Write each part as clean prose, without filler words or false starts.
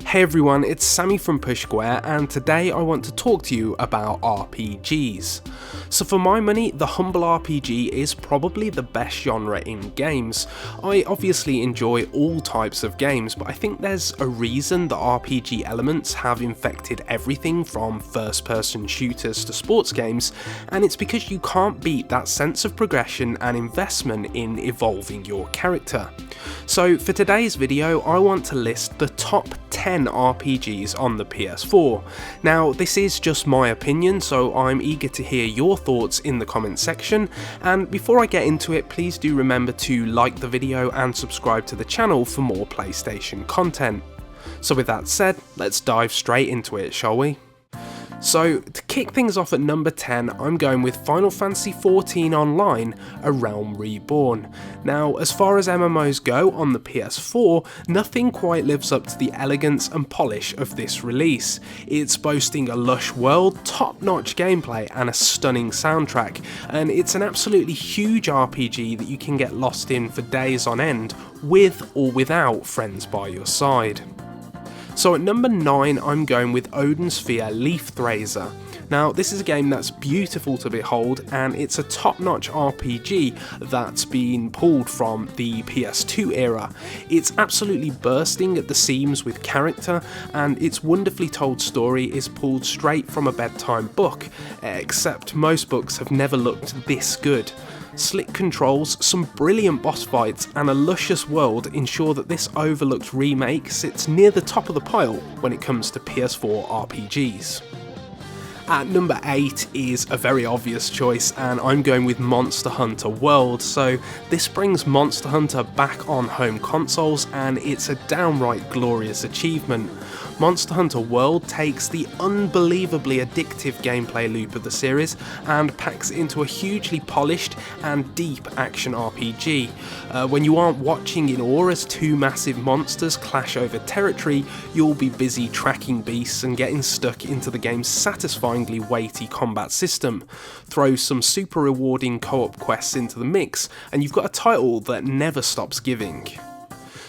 Hey everyone, it's Sammy from Push Square, and today I want to talk to you about RPGs. So for my money, the humble RPG is probably the best genre in games. I obviously enjoy all types of games, but I think there's a reason that RPG elements have infected everything from first-person shooters to sports games, and it's because you can't beat that sense of progression and investment in evolving your character. So for today's video, I want to list the top 10 RPGs on the PS4. Now this is just my opinion, so I'm eager to hear your thoughts in the comment section, and before I get into it, please do remember to like the video and subscribe to the channel for more PlayStation content. So with that said, let's dive straight into it, shall we? So to kick things off at number 10, I'm going with Final Fantasy XIV Online, A Realm Reborn. Now as far as MMOs go on the PS4, nothing quite lives up to the elegance and polish of this release. It's boasting a lush world, top-notch gameplay and a stunning soundtrack, and it's an absolutely huge RPG that you can get lost in for days on end, with or without friends by your side. So at number 9, I'm going with Odin Sphere LEIFTHRASIER. Now this is a game that's beautiful to behold, and it's a top-notch RPG that's been pulled from the PS2 era. It's absolutely bursting at the seams with character, and its wonderfully told story is pulled straight from a bedtime book, except most books have never looked this good. Slick controls, some brilliant boss fights and a luscious world ensure that this overlooked remake sits near the top of the pile when it comes to PS4 RPGs. At number 8 is a very obvious choice, and I'm going with Monster Hunter World. So this brings Monster Hunter back on home consoles, and it's a downright glorious achievement. Monster Hunter World takes the unbelievably addictive gameplay loop of the series and packs it into a hugely polished and deep action RPG. When you aren't watching in awe as two massive monsters clash over territory, you'll be busy tracking beasts and getting stuck into the game's satisfyingly weighty combat system. Throw some super rewarding co-op quests into the mix, and you've got a title that never stops giving.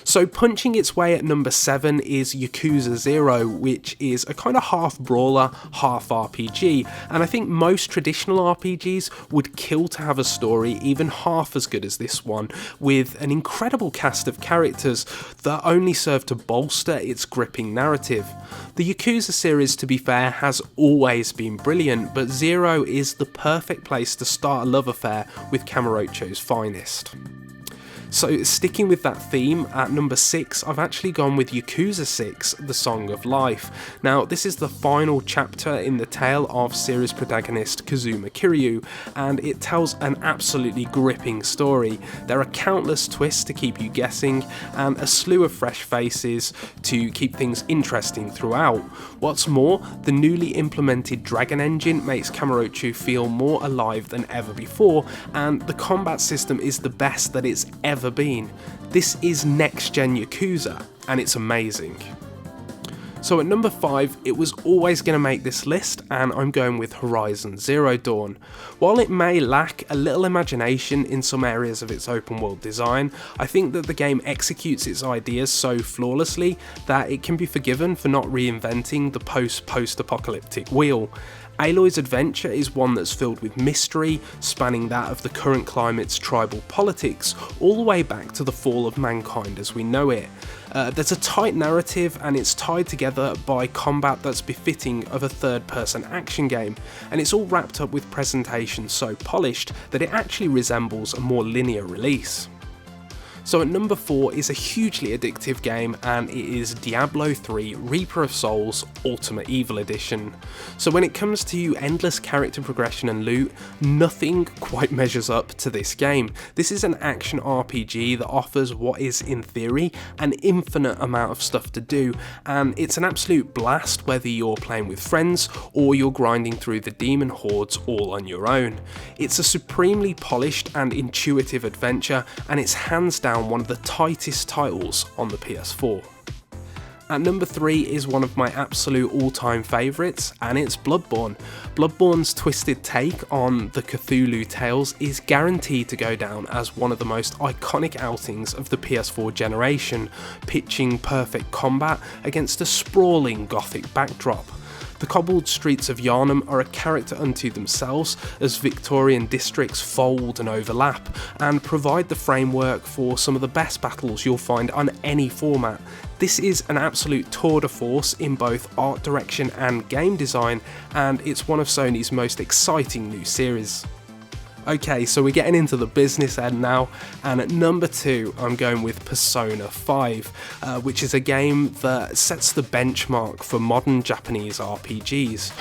So punching its way at number 7 is YAKUZA 0, which is a kind of half brawler, half RPG, and I think most traditional RPGs would kill to have a story even half as good as this one, with an incredible cast of characters that only serve to bolster its gripping narrative. The YAKUZA series, to be fair, has always been brilliant, but 0 is the perfect place to start a love affair with Kamurocho's finest. So sticking with that theme, at number 6 I've actually gone with YAKUZA 6, The Song of Life. Now this is the final chapter in the tale of series protagonist Kazuma Kiryu, and it tells an absolutely gripping story. There are countless twists to keep you guessing, and a slew of fresh faces to keep things interesting throughout. What's more, the newly implemented Dragon Engine makes Kamurocho feel more alive than ever before, and the combat system is the best that it's ever been. This is next gen Yakuza, and it's amazing. So at number 5, it was always going to make this list, and I'm going with Horizon Zero Dawn. While it may lack a little imagination in some areas of its open world design, I think that the game executes its ideas so flawlessly that it can be forgiven for not reinventing the post-apocalyptic wheel. Aloy's adventure is one that's filled with mystery, spanning that of the current climate's tribal politics, all the way back to the fall of mankind as we know it. There's a tight narrative, and it's tied together by combat that's befitting of a third-person action game, and it's all wrapped up with presentation so polished that it actually resembles a more linear release. So at number 4 is a hugely addictive game, and it is Diablo 3 Reaper of Souls Ultimate Evil Edition. So when it comes to endless character progression and loot, nothing quite measures up to this game. This is an action RPG that offers what is, in theory, an infinite amount of stuff to do, and it's an absolute blast whether you're playing with friends or you're grinding through the demon hordes all on your own. It's a supremely polished and intuitive adventure, and it's hands down one of the tightest titles on the PS4. At number 3 is one of my absolute all-time favourites, and it's Bloodborne. Bloodborne's twisted take on the Cthulhu tales is guaranteed to go down as one of the most iconic outings of the PS4 generation, pitching perfect combat against a sprawling gothic backdrop. The cobbled streets of Yharnam are a character unto themselves as Victorian districts fold and overlap and provide the framework for some of the best battles you'll find on any format. This is an absolute tour de force in both art direction and game design, and it's one of Sony's most exciting new series. Okay, so we're getting into the business end now, and at number 2 I'm going with Persona 5, which is a game that sets the benchmark for modern Japanese RPGs.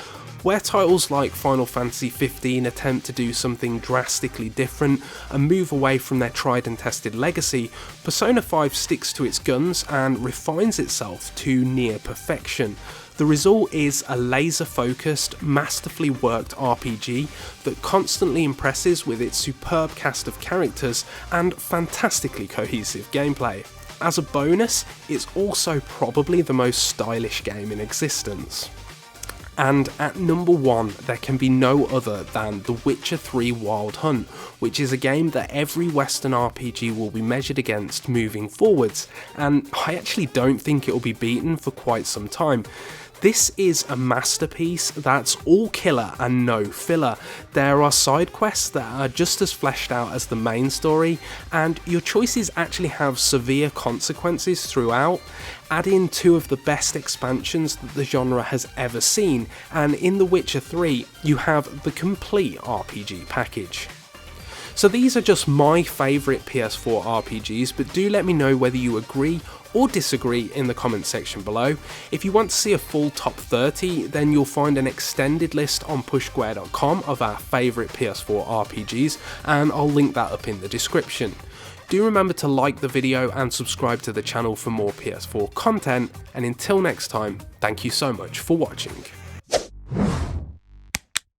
Where titles like Final Fantasy 15 attempt to do something drastically different and move away from their tried and tested legacy, Persona 5 sticks to its guns and refines itself to near perfection. The result is a laser-focused, masterfully worked RPG that constantly impresses with its superb cast of characters and fantastically cohesive gameplay. As a bonus, it's also probably the most stylish game in existence. And at number 1, there can be no other than The Witcher 3 Wild Hunt, which is a game that every Western RPG will be measured against moving forwards, and I actually don't think it will be beaten for quite some time. This is a masterpiece that's all killer and no filler. There are side quests that are just as fleshed out as the main story, and your choices actually have severe consequences throughout. Add in 2 of the best expansions that the genre has ever seen, and in The Witcher 3 you have the complete RPG package. So these are just my favourite PS4 RPGs, but do let me know whether you agree or disagree in the comment section below. If you want to see a full top 30, then you'll find an extended list on pushsquare.com of our favourite PS4 RPGs, and I'll link that up in the description. Do remember to like the video and subscribe to the channel for more PS4 content, and until next time, thank you so much for watching.